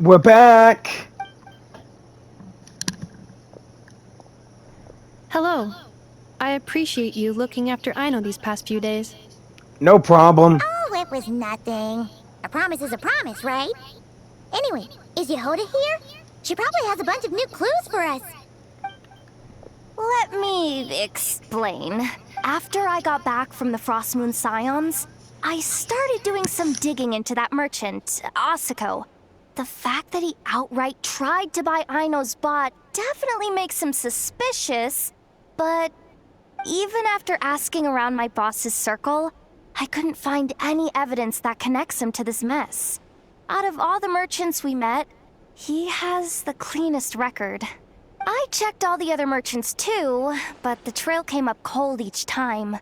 We're back! Hello. I appreciate you looking after Aino these past few days. No problem. Oh, it was nothing. A promise is a promise, right? Anyway, is Yehoda here? She probably has a bunch of new clues for us. Let me explain. After I got back from the Frost Moon Scions, I started doing some digging into that merchant, Asako. The fact that he outright tried to buy Aino's bot definitely makes him suspicious, but even after asking around my boss's circle, I couldn't find any evidence that connects him to this mess. Out of all the merchants we met, he has the cleanest record. I checked all the other merchants too, but the trail came up cold each time.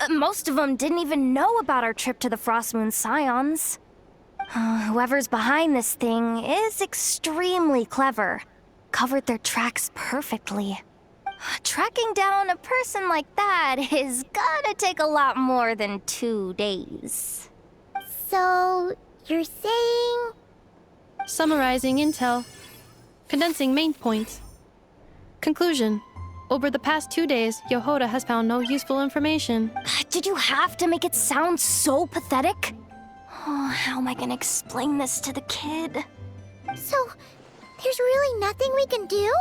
Most of them didn't even know about our trip to the Frost Moon Scions. Whoever's behind this thing is extremely clever. Covered their tracks perfectly. Tracking down a person like that is gonna take a lot more than 2 days. So, you're saying... Summarizing intel. Condensing main points. Conclusion. Over the past 2 days, Yehoda has found no useful information. Did you have to make it sound so pathetic? Oh, how am I gonna explain this to the kid? So, there's really nothing we can do?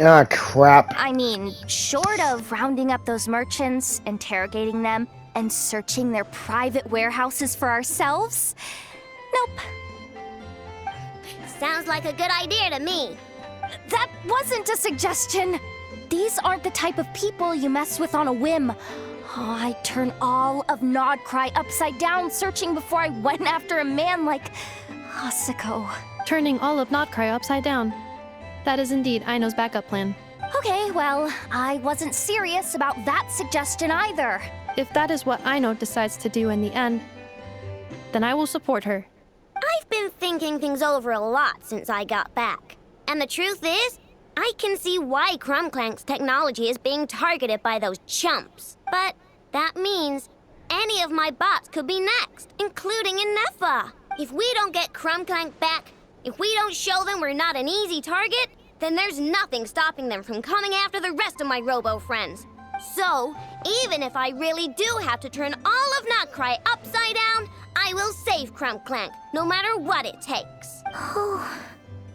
Ah, crap. I mean, short of rounding up those merchants, interrogating them, and searching their private warehouses for ourselves? Nope. Sounds like a good idea to me. That wasn't a suggestion! These aren't the type of people you mess with on a whim. Oh, I'd turn all of Nod-Krai upside down searching before I went after a man like Asako. Turning all of Nod-Krai upside down. That is indeed Aino's backup plan. Okay, well, I wasn't serious about that suggestion either. If that is what Aino decides to do in the end, then I will support her. I've been thinking things over a lot since I got back. And the truth is, I can see why Clank's technology is being targeted by those chumps. But that means any of my bots could be next, including Inefa. If we don't get Clank back, if we don't show them we're not an easy target, then there's nothing stopping them from coming after the rest of my robo friends. So, even if I really do have to turn all of Nod-Krai upside down, I will save Clank, no matter what it takes. Oh,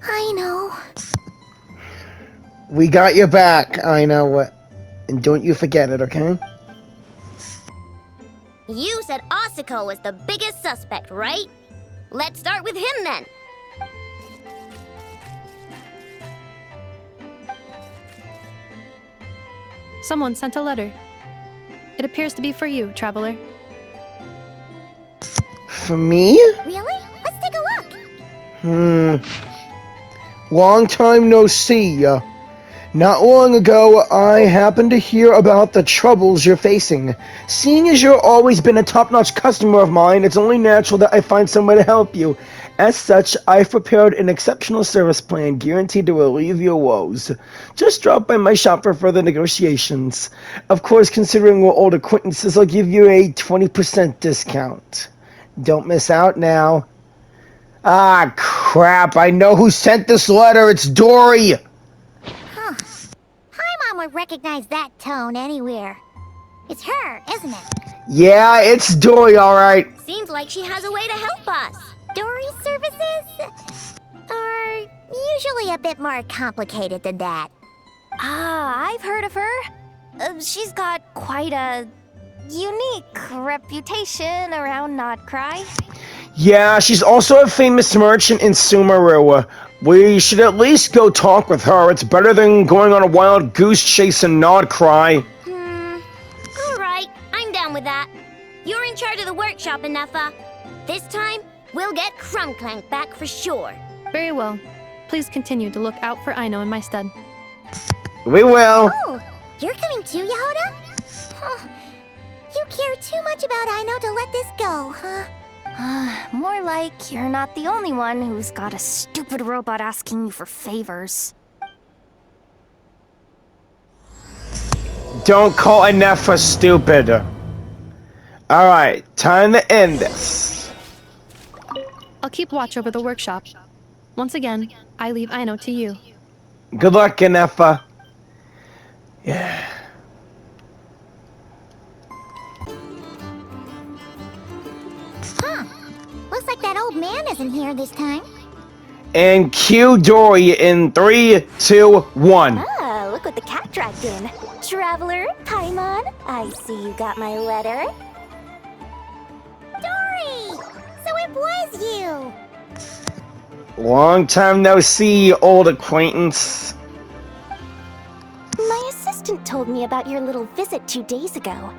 I know. We got your back, I know. And don't you forget it, okay? You said Asako was the biggest suspect, right? Let's start with him then. Someone sent a letter. It appears to be for you, traveler. For me? Really? Let's take a look. Long time no see. Not long ago, I happened to hear about the troubles you're facing. Seeing as you've always been a top-notch customer of mine, it's only natural that I find some way to help you. As such, I've prepared an exceptional service plan guaranteed to relieve your woes. Just drop by my shop for further negotiations. Of course, considering we're old acquaintances, I'll give you a 20% discount. Don't miss out now. Ah, crap, I know who sent this letter. It's Dory! Paimon would recognize that tone anywhere. It's her, isn't it? Yeah, it's Dory, alright. Seems like she has a way to help us. Dory's services are usually a bit more complicated than that. I've heard of her. She's got quite a unique reputation around Nod-Krai. Yeah, she's also a famous merchant in Sumeru. We should at least go talk with her. It's better than going on a wild goose chase in Nod-Krai. Alright, I'm down with that. You're in charge of the workshop, Inefa. This time, we'll get Clank back for sure. Very well. Please continue to look out for Aino in my stead. We will. Oh, you're coming too, Yehoda? Oh, you care too much about Aino to let this go, huh? More like you're not the only one who's got a stupid robot asking you for favors. Don't call Inefa stupid. Alright, time to end this. I'll keep watch over the workshop. Once again, I leave Aino to you. Good luck, Ganefa. Yeah. Huh. Looks like that old man isn't here this time. And cue Dory in 3, 2, 1. Ah, look what the cat dragged in. Traveler, Paimon, I see you got my letter. Dory! So it was you! Long time no see, old acquaintance. My assistant told me about your little visit 2 days ago.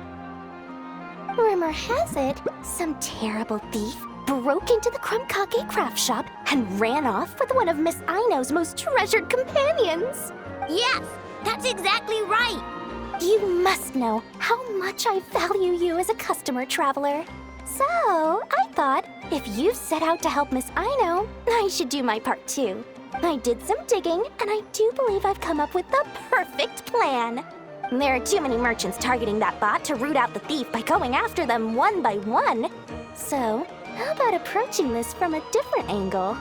Rumor has it, some terrible thief broke into the Krumkake craft shop and ran off with one of Miss Aino's most treasured companions. Yes, that's exactly right. You must know how much I value you as a customer, Traveler. So, I thought, if you set out to help Miss Aino, I should do my part too. I did some digging, and I do believe I've come up with the perfect plan. There are too many merchants targeting that bot to root out the thief by going after them one by one. So, how about approaching this from a different angle?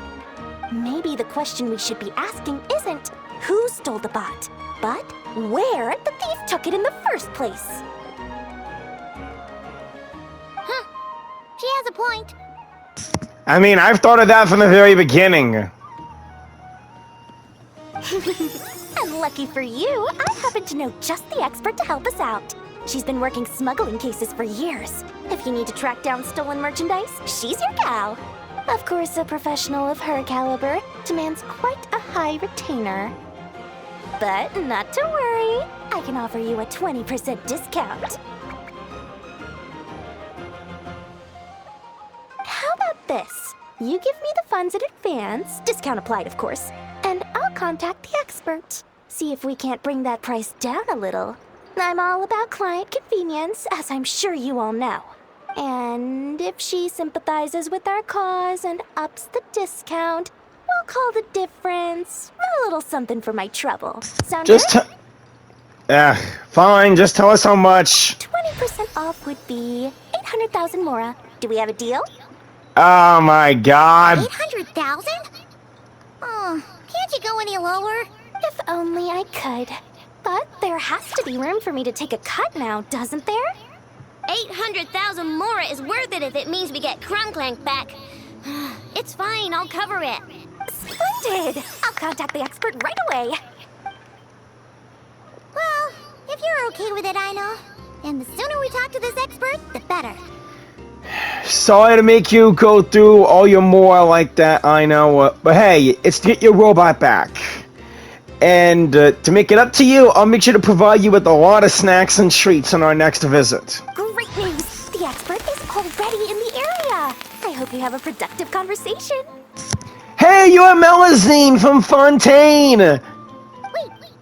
Maybe the question we should be asking isn't who stole the bot, but where the thief took it in the first place. Huh. She has a point. I mean, I've thought of that from the very beginning. And lucky for you, I happen to know just the expert to help us out. She's been working smuggling cases for years. If you need to track down stolen merchandise, she's your gal. Of course, a professional of her caliber demands quite a high retainer. But not to worry, I can offer you a 20% discount. How about this? You give me the funds in advance, discount applied of course, and I'll contact the expert. See if we can't bring that price down a little. I'm all about client convenience, as I'm sure you all know. And if she sympathizes with our cause and ups the discount, we'll call the difference a little something for my trouble. Sound Just good? fine, just tell us how much. 20% off would be 800,000 mora. Do we have a deal? Oh my god. 800,000? Oh, can't you go any lower? If only I could. But there has to be room for me to take a cut now, doesn't there? 800,000 mora is worth it if it means we get Clank back. It's fine, I'll cover it. Splendid! I'll contact the expert right away. Well, if you're okay with it, Aino. And the sooner we talk to this expert, the better. Sorry to make you go through all your more like that, I know. But hey, it's to get your robot back. And to make it up to you, I'll make sure to provide you with a lot of snacks and treats on our next visit. Great news! The expert is already in the area. I hope you have a productive conversation. Hey, you're Melazine from Fontaine! Wait,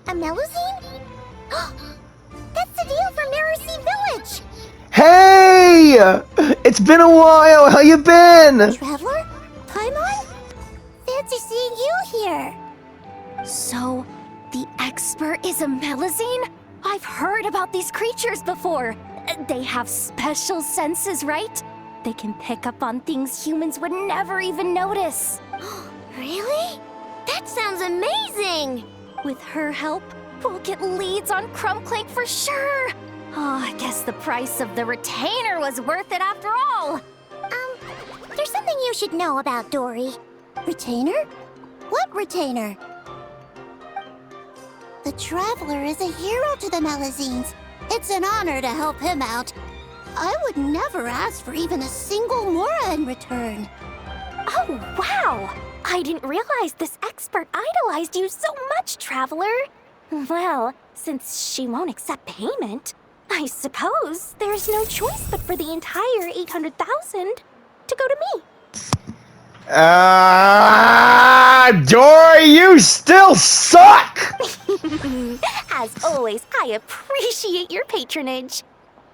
a Melusine? That's the deal from Narrow-Sea Village! Hey! It's been a while, how you been? Traveler? Paimon? Fancy seeing you here! So, the expert is a Melazine? I've heard about these creatures before. They have special senses, right? They can pick up on things humans would never even notice. Really? That sounds amazing! With her help, we'll get leads on Clank for sure. Oh, I guess the price of the retainer was worth it after all. There's something you should know about Dory. Retainer? What retainer? The Traveler is a hero to the Melazines. It's an honor to help him out. I would never ask for even a single mora in return. Oh, wow! I didn't realize this expert idolized you so much, Traveler. Well, since she won't accept payment, I suppose there's no choice but for the entire 800,000 to go to me. Dory, you still suck! As always, I appreciate your patronage.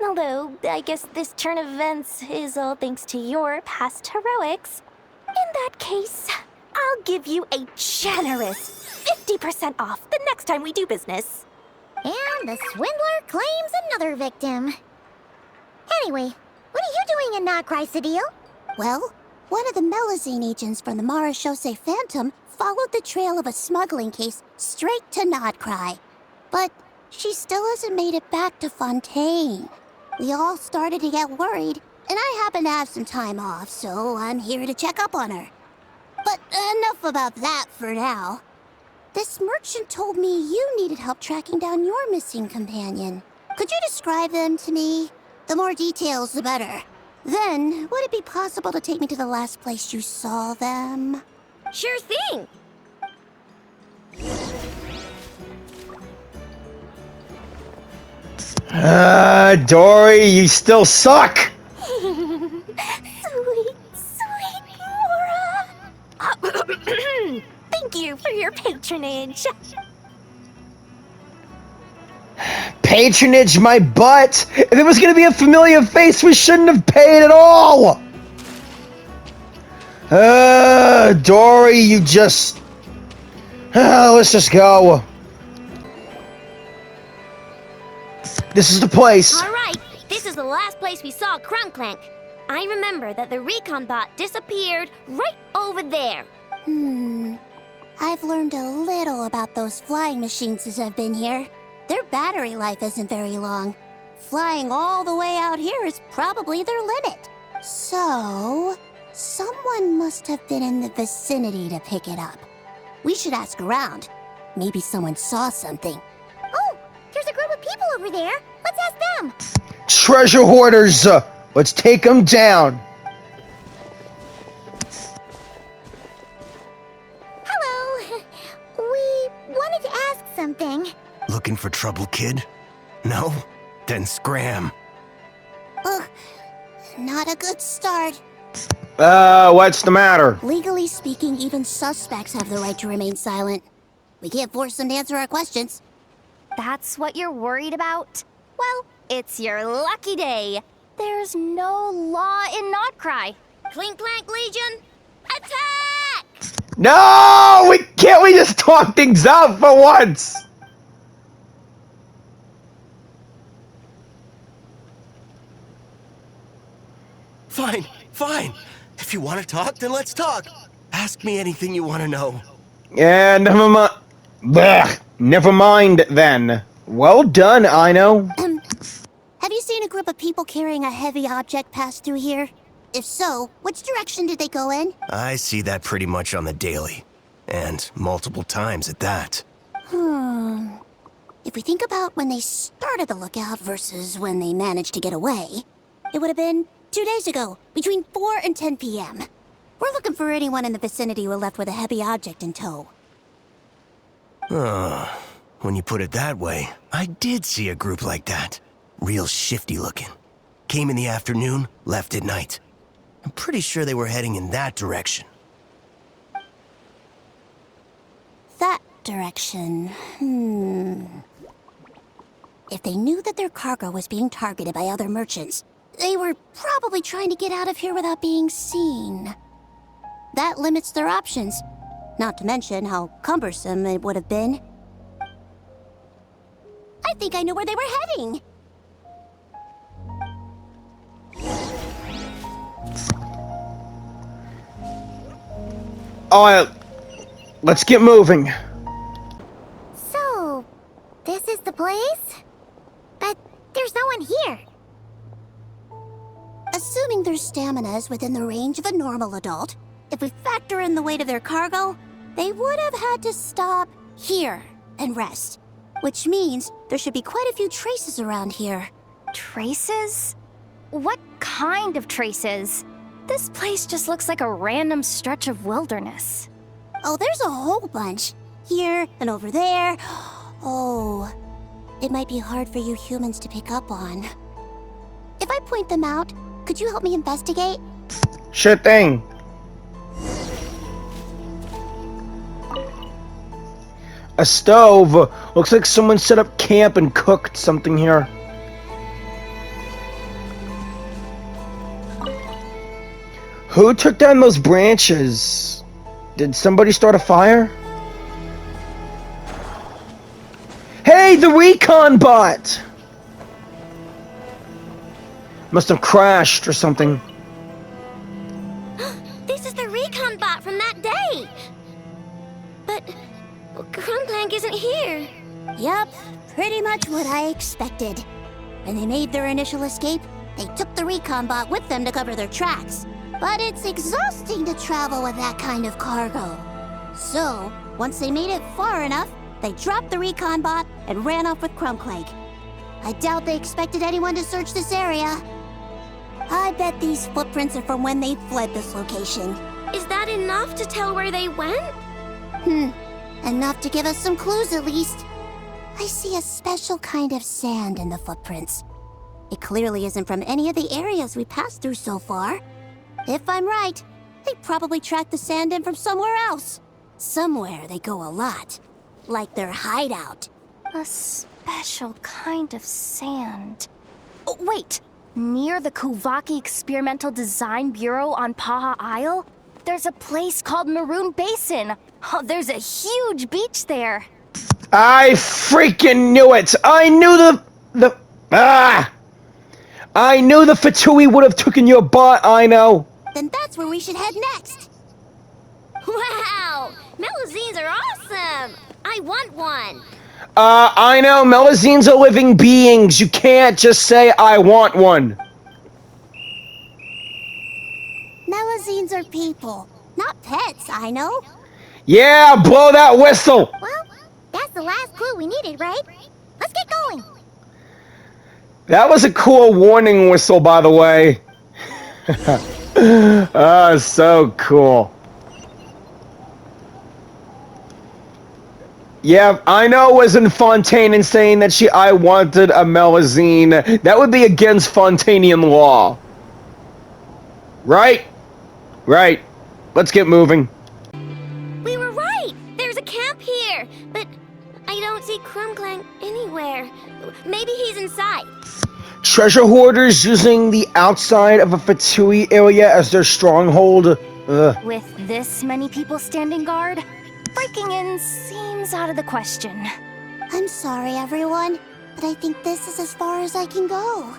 Although, I guess this turn of events is all thanks to your past heroics. In that case, I'll give you a generous 50% off the next time we do business. And the swindler claims another victim. Anyway, what are you doing in Nod-Krai, Cedille? Well, one of the Melazine agents from the Marechaussee Phantom followed the trail of a smuggling case straight to Nod-Krai. But she still hasn't made it back to Fontaine. We all started to get worried, and I happen to have some time off, so I'm here to check up on her. But enough about that for now. This merchant told me you needed help tracking down your missing companion. Could you describe them to me? The more details, the better. Then, would it be possible to take me to the last place you saw them? Sure thing. Dory, you still suck! Sweet, sweet Laura. Thank you for your patronage. Patronage my butt! If it was gonna be a familiar face, we shouldn't have paid at all! Dory, you just... let's just go. This is the place. All right, this is the last place we saw Clank. I remember that the recon bot disappeared right over there. I've learned a little about those flying machines since I've been here. Their battery life isn't very long. Flying all the way out here is probably their limit. So, someone must have been in the vicinity to pick it up. We should ask around. Maybe someone saw something. Oh, there's a group of people over there. Let's ask them. Treasure hoarders! Let's take them down. Hello. We wanted to ask something. Looking for trouble, kid? No? Then scram. Ugh, not a good start. What's the matter? Legally speaking, even suspects have the right to remain silent. We can't force them to answer our questions. That's what you're worried about? Well, it's your lucky day. There's no law in Nod-Krai. Clink Legion, attack! No! Can't we just talk things out for once? Fine, fine. If you want to talk, then let's talk. Ask me anything you want to know. Yeah, never mind. Blech, never mind then. Well done, Aino. Have you seen a group of people carrying a heavy object pass through here? If so, which direction did they go in? I see that pretty much on the daily. And multiple times at that. If we think about when they started the lookout versus when they managed to get away, it would have been 2 days ago, between 4 and 10 p.m. We're looking for anyone in the vicinity who were left with a heavy object in tow. When you put it that way, I did see a group like that. Real shifty looking. Came in the afternoon, left at night. I'm pretty sure they were heading in that direction. That direction, If they knew that their cargo was being targeted by other merchants, they were probably trying to get out of here without being seen. That limits their options, not to mention how cumbersome it would have been. I think I know where they were heading. Alright, let's get moving. So, this is the place? But there's no one here. Assuming their stamina is within the range of a normal adult, if we factor in the weight of their cargo, they would have had to stop here and rest. Which means there should be quite a few traces around here. Traces? What kind of traces? This place just looks like a random stretch of wilderness. Oh, there's a whole bunch. Here and over there. Oh, it might be hard for you humans to pick up on. If I point them out, could you help me investigate? Sure thing. A stove. Looks like someone set up camp and cooked something here. Who took down those branches? Did somebody start a fire? Hey, the recon bot! Must have crashed or something. This is the recon bot from that day. isn't here. Yup, pretty much what I expected. When they made their initial escape, they took the recon bot with them to cover their tracks. But it's exhausting to travel with that kind of cargo. So, once they made it far enough, they dropped the recon bot and ran off with Clank. I doubt they expected anyone to search this area. I bet these footprints are from when they fled this location. Is that enough to tell where they went? Enough to give us some clues at least. I see a special kind of sand in the footprints. It clearly isn't from any of the areas we passed through so far. If I'm right, they probably tracked the sand in from somewhere else. Somewhere they go a lot. Like their hideout. A special kind of sand. Oh, wait! Near the Kuvaki Experimental Design Bureau on Paha Isle, there's a place called Maroon Basin. Oh, there's a huge beach there. I freaking knew it! I knew I knew the Fatui would have taken your butt, Aino! Then that's where we should head next. Wow! Melazines are awesome! I want one! Aino, Melazines are living beings. You can't just say, I want one. Melazines are people, not pets, I know. Yeah, blow that whistle! Well, that's the last clue we needed, right? Let's get going. That was a cool warning whistle, by the way. So cool. Yeah, Aino was in Fontaine and saying that I wanted a Melazine. That would be against Fontanian law. Right? Right. Let's get moving. We were right! There's a camp here! But I don't see Clank anywhere. Maybe he's inside. Treasure hoarders using the outside of a Fatui area as their stronghold. With this many people standing guard, breaking in seems out of the question. I'm sorry, everyone, but I think this is as far as I can go.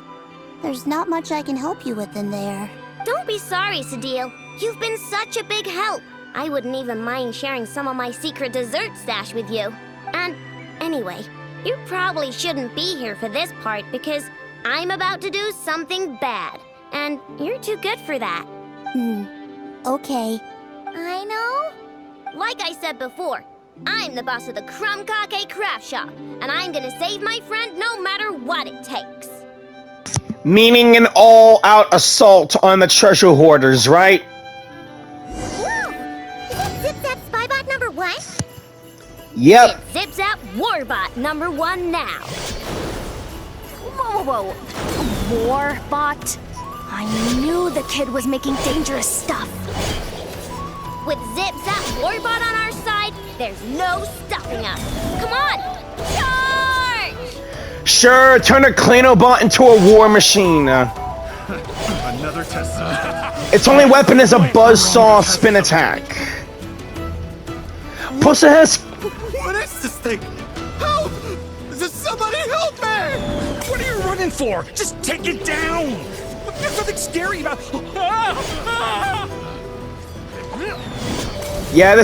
There's not much I can help you with in there. Don't be sorry, Sadil. You've been such a big help. I wouldn't even mind sharing some of my secret dessert stash with you. And anyway, you probably shouldn't be here for this part because I'm about to do something bad. And you're too good for that. Okay. I know. Like I said before, I'm the boss of the Cake Craft Shop, and I'm gonna save my friend no matter what it takes. Meaning an all-out assault on the treasure hoarders, right? Whoa! Is it Zip-Zap Spybot number 1? Yep. It's Zip-Zap Warbot number 1 now. Whoa. Warbot? I knew the kid was making dangerous stuff. With Zip-Zap Warbot on our side, there's no stopping us. Come on, charge! Sure, turn a Clanobot into a war machine. Another test. Its only weapon is a buzzsaw spin attack. Plus it has... What is this thing? Help! Somebody help me! What are you running for? Just take it down! There's nothing scary about... Yeah,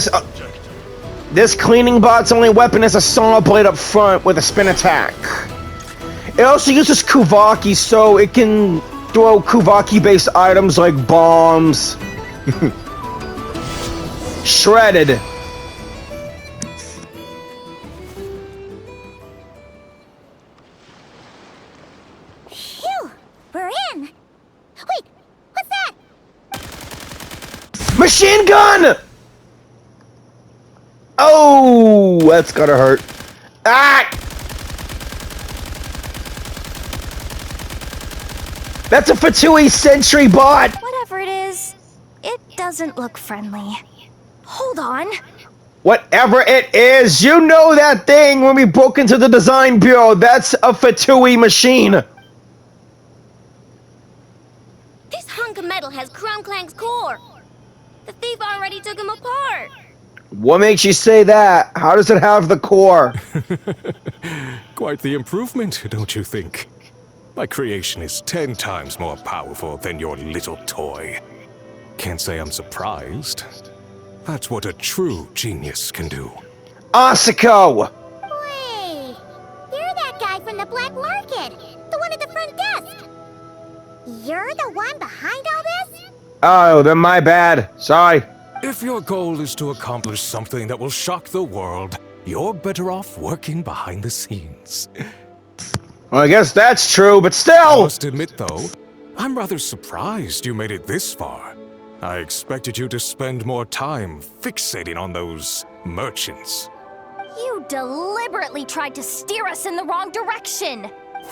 this cleaning bot's only weapon is a saw blade up front with a spin attack. It also uses Kuvaki, so it can throw Kuvaki-based items like bombs. Shredded. Phew! We're in! Wait! What's that? Machine gun! Oh, that's gotta hurt. Ah! That's a Fatui sentry bot! Whatever it is, it doesn't look friendly. Hold on. Whatever it is, you know that thing when we broke into the design bureau. That's a Fatui machine. This hunk of metal has Clank's core. The thief already took him apart. What makes you say that? How does it have the core? Quite the improvement, don't you think? My creation is 10 times more powerful than your little toy. Can't say I'm surprised. That's what a true genius can do. Asako! from the black market. The one at the front desk. You're the one behind all this? Oh, then my bad. Sorry. If your goal is to accomplish something that will shock the world, you're better off working behind the scenes. Well, I guess that's true, but I still! must admit, though, I'm rather surprised you made it this far. I expected you to spend more time fixating on those merchants. You deliberately tried to steer us in the wrong direction!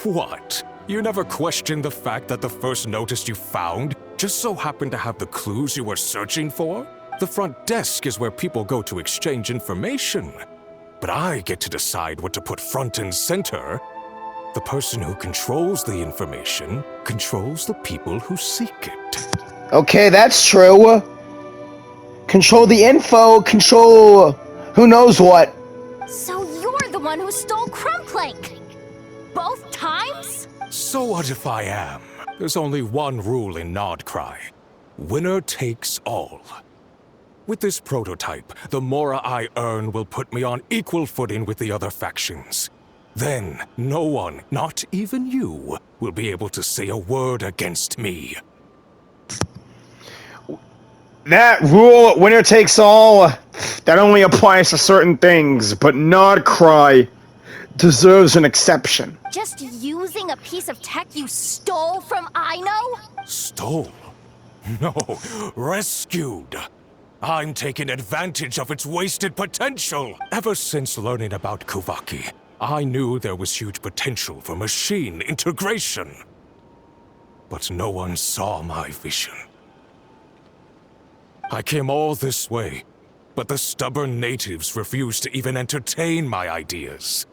What? You never questioned the fact that the first notice you found just so happened to have the clues you were searching for? The front desk is where people go to exchange information. But I get to decide what to put front and center. The person who controls the information controls the people who seek it. Okay, that's true. Control the info, control who knows what. So you're the one who stole Clank? Both times? So what if I am? There's only one rule in Nod-Krai. Winner takes all. With this prototype, the mora I earn will put me on equal footing with the other factions. Then, no one, not even you, will be able to say a word against me. That rule, winner takes all, that only applies to certain things, but Nod-Krai deserves an exception. Just using a piece of tech you stole from Aino? Stole? No, rescued. I'm taking advantage of its wasted potential. Ever since learning about Kuvaki, I knew there was huge potential for machine integration. But no one saw my vision. I came all this way, but the stubborn natives refused to even entertain my ideas.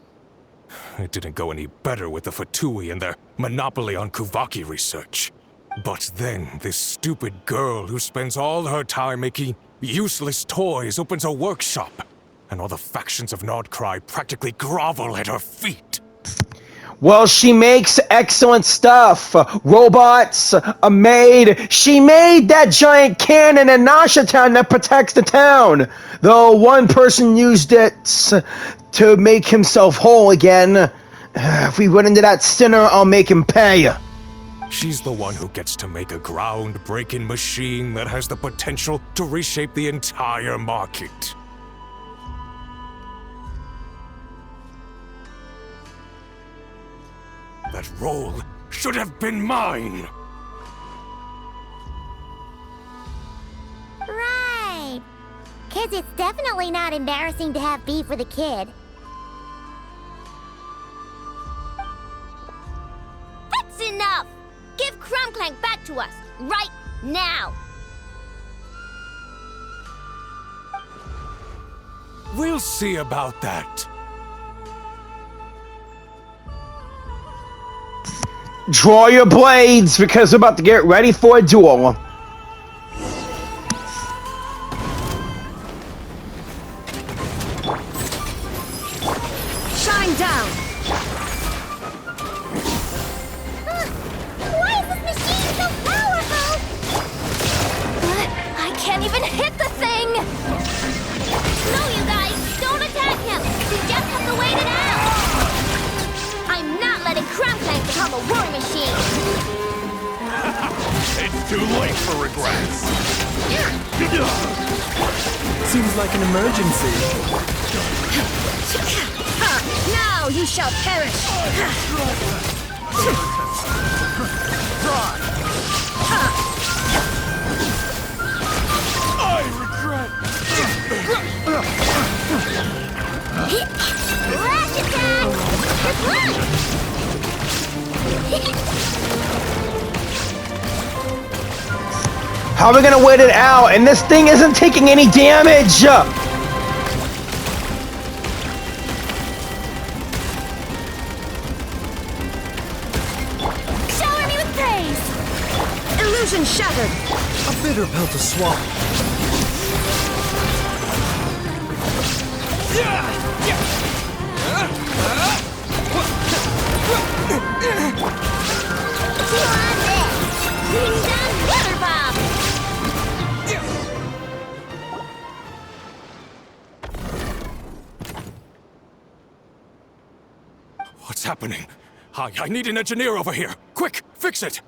It didn't go any better with the Fatui and their monopoly on Kuvaki research. But then, this stupid girl who spends all her time making useless toys opens a workshop, and all the factions of Nod-Krai practically grovel at her feet. Well, she makes excellent stuff. Robots, a maid. She made that giant cannon in Nasha Town that protects the town. Though one person used it to make himself whole again. If we run into that sinner, I'll make him pay. She's the one who gets to make a ground-breaking machine that has the potential to reshape the entire market. That role should have been mine! Right. 'Cause it's definitely not embarrassing to have beef with a kid. That's enough! Give Clank back to us, right now! We'll see about that. Draw your blades, because we're about to get ready for a duel. Shine down! Why is this machine so powerful? But I can't even hit the thing! No, you guys! Don't attack him! You just have to wait it out! I'm not letting Clank become a war machine! It's too late for regrets. Seems like an emergency. Now you shall perish! I regret. Flash attack! How are we gonna wait it out? And this thing isn't taking any damage! Shower me with praise! Illusion shattered! A bitter pill to swallow. What's happening? I need an engineer over here. Quick, fix it!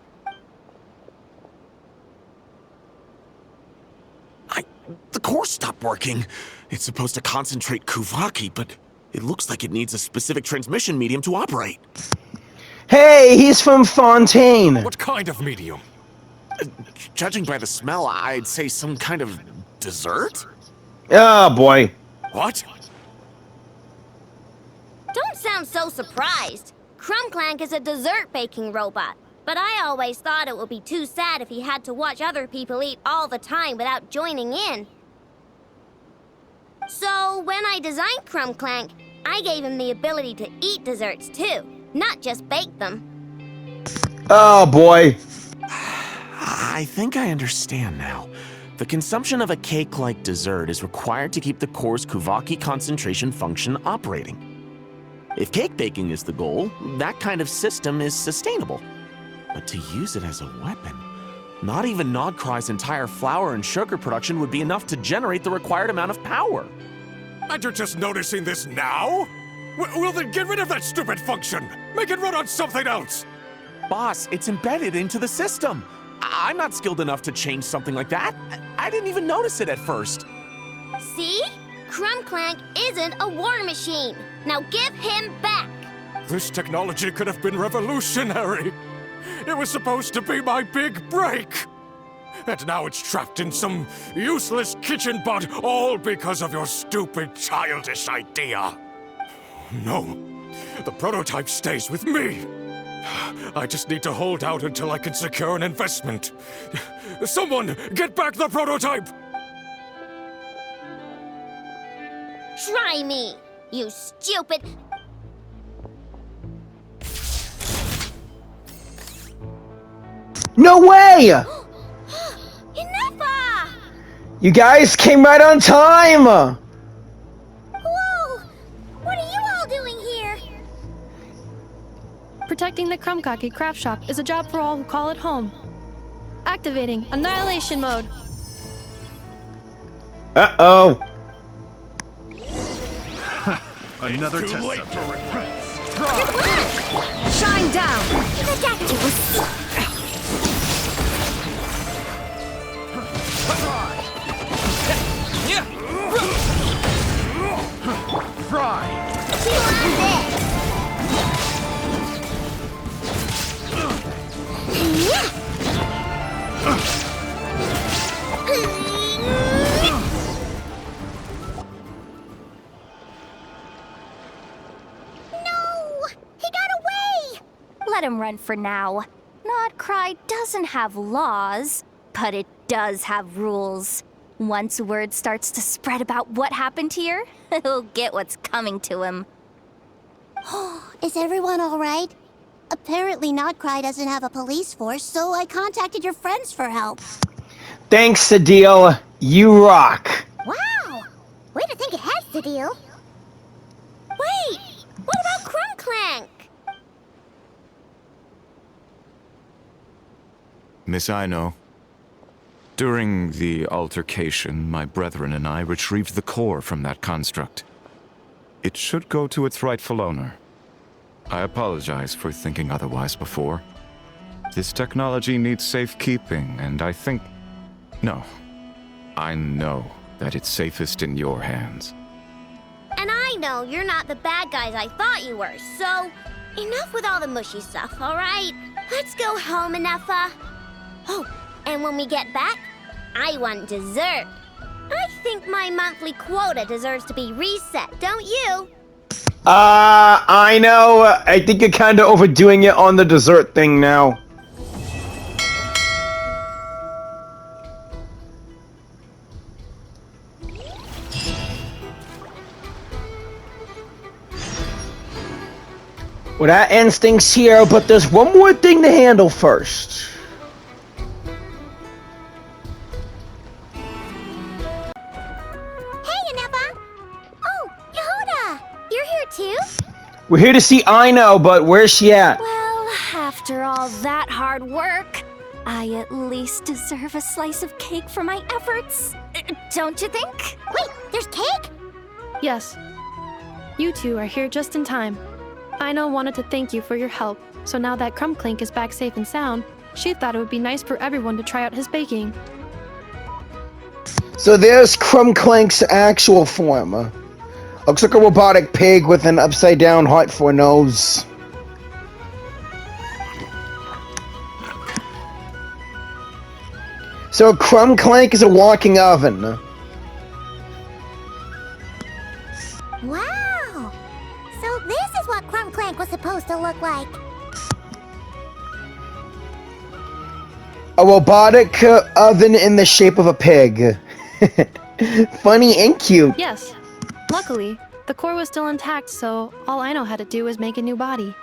The core stopped working. It's supposed to concentrate Kuvaki, but it looks like it needs a specific transmission medium to operate. Hey, he's from Fontaine. What kind of medium? Judging by the smell, I'd say some kind of dessert? Oh, boy. What? Don't sound so surprised. Clank is a dessert baking robot. But I always thought it would be too sad if he had to watch other people eat all the time without joining in. So when I designed Clank, I gave him the ability to eat desserts too, not just bake them. Oh, boy. I think I understand now. The consumption of a cake-like dessert is required to keep the core's Kuvaki concentration function operating. If cake baking is the goal, that kind of system is sustainable. But to use it as a weapon, not even Nod-Krai's entire flour and sugar production would be enough to generate the required amount of power. And you're just noticing this now? Well then get rid of that stupid function! Make it run on something else! Boss, it's embedded into the system. I'm not skilled enough to change something like that. I didn't even notice it at first. See? Clank isn't a war machine. Now give him back! This technology could have been revolutionary! It was supposed to be my big break! And now it's trapped in some useless kitchen pot, all because of your stupid, childish idea. No, the prototype stays with me. I just need to hold out until I can secure an investment. Someone, get back the prototype! Try me, you stupid... No way! Enough! You guys came right on time! Whoa! What are you all doing here? Protecting the Krumkaki craft shop is a job for all who call it home. Activating annihilation mode. Uh-oh. Another test subject. Shine down! The doctor was... Let him run for now. Nod-Krai doesn't have laws, but it does have rules. Once word starts to spread about what happened here, he'll get what's coming to him. Is everyone all right? Apparently Nod-Krai doesn't have a police force, so I contacted your friends for help. Thanks, Sadil. You rock. Wow! Way to think ahead, Sadil. Wait! What about Clank? Miss Aino, during the altercation, my brethren and I retrieved the core from that construct. It should go to its rightful owner. I apologize for thinking otherwise before. This technology needs safekeeping, and I think... No. I know that it's safest in your hands. And I know you're not the bad guys I thought you were, so... Enough with all the mushy stuff, alright? Let's go home, Enougha. Oh, and when we get back, I want dessert. I think my monthly quota deserves to be reset, don't you? I know. I think you're kind of overdoing it on the dessert thing now. Well, that ends things here, but there's one more thing to handle first. We're here to see Aino, but where's she at? Well, after all that hard work, I at least deserve a slice of cake for my efforts. Don't you think? Wait, there's cake? Yes. You two are here just in time. Aino wanted to thank you for your help, so now that Clink is back safe and sound, she thought it would be nice for everyone to try out his baking. So there's Clank's actual form. Looks like a robotic pig with an upside-down heart for a nose. So Clank is a walking oven. Wow! So this is what Clank was supposed to look like. A robotic oven in the shape of a pig. Funny and cute. Yes. Luckily, the core was still intact, so all Aino had to do was make a new body.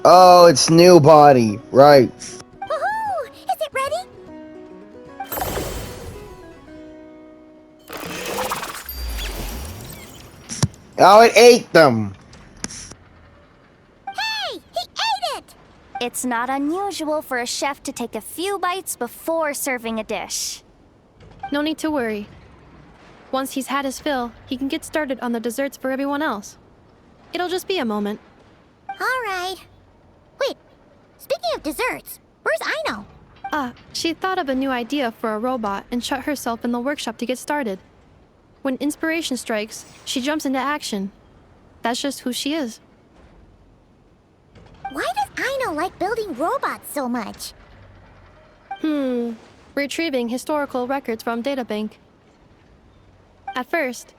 Oh, it's new body. Right. Woohoo! Is it ready? Oh, it ate them. Hey! He ate it! It's not unusual for a chef to take a few bites before serving a dish. No need to worry. Once he's had his fill, he can get started on the desserts for everyone else. It'll just be a moment. Alright. Wait, speaking of desserts, where's Aino? She thought of a new idea for a robot and shut herself in the workshop to get started. When inspiration strikes, she jumps into action. That's just who she is. Why does Aino like building robots so much? Retrieving historical records from databank. At first,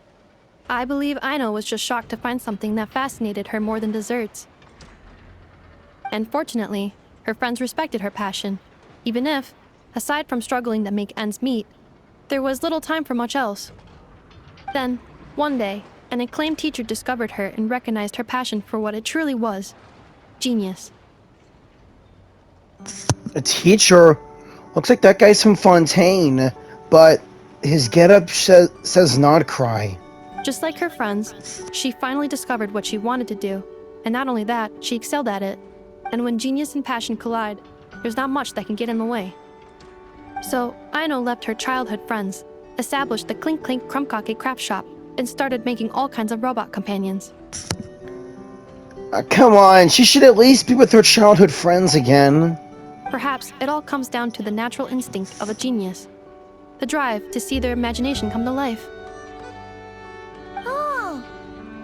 I believe Aino was just shocked to find something that fascinated her more than desserts. And fortunately, her friends respected her passion, even if, aside from struggling to make ends meet, there was little time for much else. Then, one day, an acclaimed teacher discovered her and recognized her passion for what it truly was: genius. A teacher? Looks like that guy's from Fontaine, but his getup says Nod-Krai. Just like her friends, she finally discovered what she wanted to do, and not only that, she excelled at it. And when genius and passion collide, there's not much that can get in the way. So, Aino left her childhood friends, established the Clink Krumkake craft shop, and started making all kinds of robot companions. Come on, she should at least be with her childhood friends again. Perhaps it all comes down to the natural instinct of a genius. The drive to see their imagination come to life. Oh,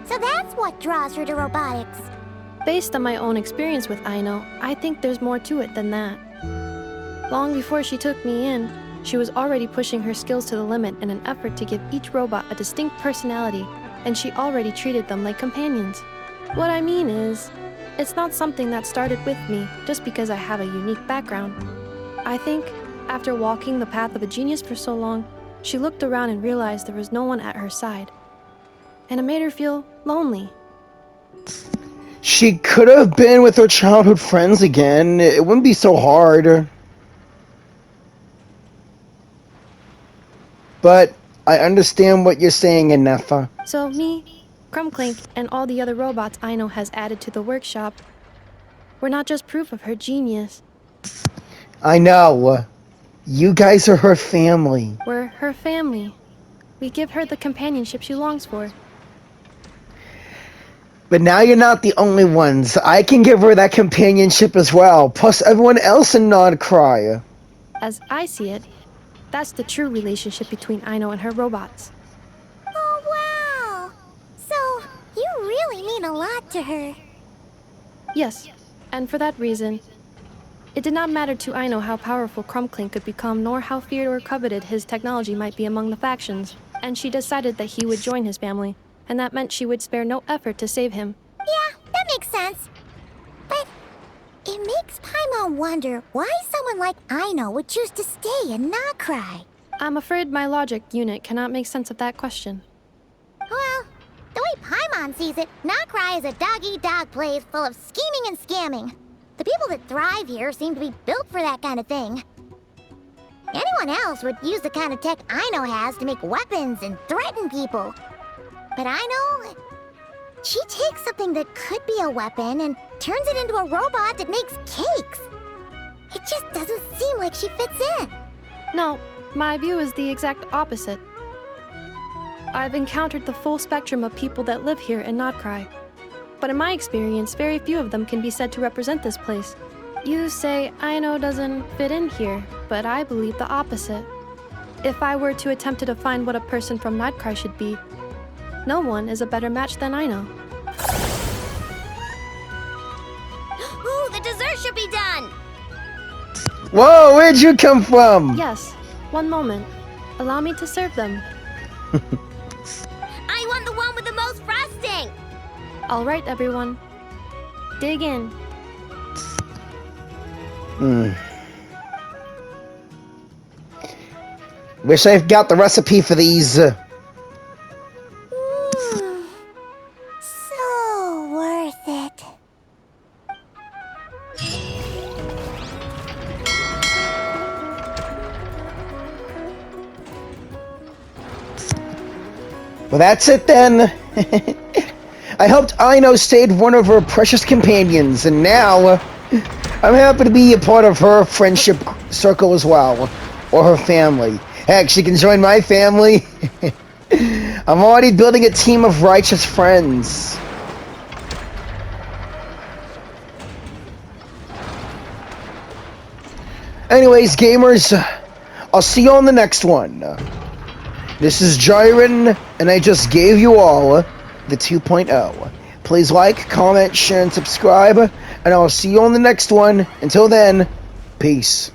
so that's what draws her to robotics. Based on my own experience with Aino, I think there's more to it than that. Long before she took me in, she was already pushing her skills to the limit in an effort to give each robot a distinct personality, and she already treated them like companions. What I mean is, it's not something that started with me just because I have a unique background. I think, after walking the path of a genius for so long, she looked around and realized there was no one at her side. And it made her feel lonely. She could have been with her childhood friends again. It wouldn't be so hard. But I understand what you're saying, Inefa. So me, Clink, and all the other robots Aino has added to the workshop, we're not just proof of her genius. I know. You guys are her family. We're her family. We give her the companionship she longs for. But now you're not the only ones. I can give her that companionship as well, plus everyone else in Nod-Krai. As I see it, that's the true relationship between Aino and her robots. Oh, wow! So, you really mean a lot to her. Yes, and for that reason, it did not matter to Aino how powerful Clink could become, nor how feared or coveted his technology might be among the factions, and she decided that he would join his family, and that meant she would spare no effort to save him. Yeah, that makes sense. But it makes Paimon wonder why someone like Aino would choose to stay in Nod-Krai. I'm afraid my logic unit cannot make sense of that question. Well, the way Paimon sees it, Nod-Krai is a dog-eat-dog place full of scheming and scamming. The people that thrive here seem to be built for that kind of thing. Anyone else would use the kind of tech Aino has to make weapons and threaten people. But Aino, she takes something that could be a weapon and turns it into a robot that makes cakes. It just doesn't seem like she fits in. No, my view is the exact opposite. I've encountered the full spectrum of people that live here in Nod-Krai. But in my experience, very few of them can be said to represent this place. You say Aino doesn't fit in here, but I believe the opposite. If I were to attempt to define what a person from Nod-Krai should be, no one is a better match than Aino. Ooh, the dessert should be done! Whoa, where'd you come from? Yes, one moment. Allow me to serve them. I want the one with the most frosting! All right, everyone. Dig in. Wish I've got the recipe for these. So worth it. Well, that's it then. I helped Aino save one of her precious companions, and now I'm happy to be a part of her friendship circle as well, or her family. Heck, she can join my family. I'm already building a team of righteous friends. Anyways, gamers, I'll see you on the next one. This is Jiren, and I just gave you all the 2.0. Please like, comment, share, and subscribe, and I'll see you on the next one. Until then, peace.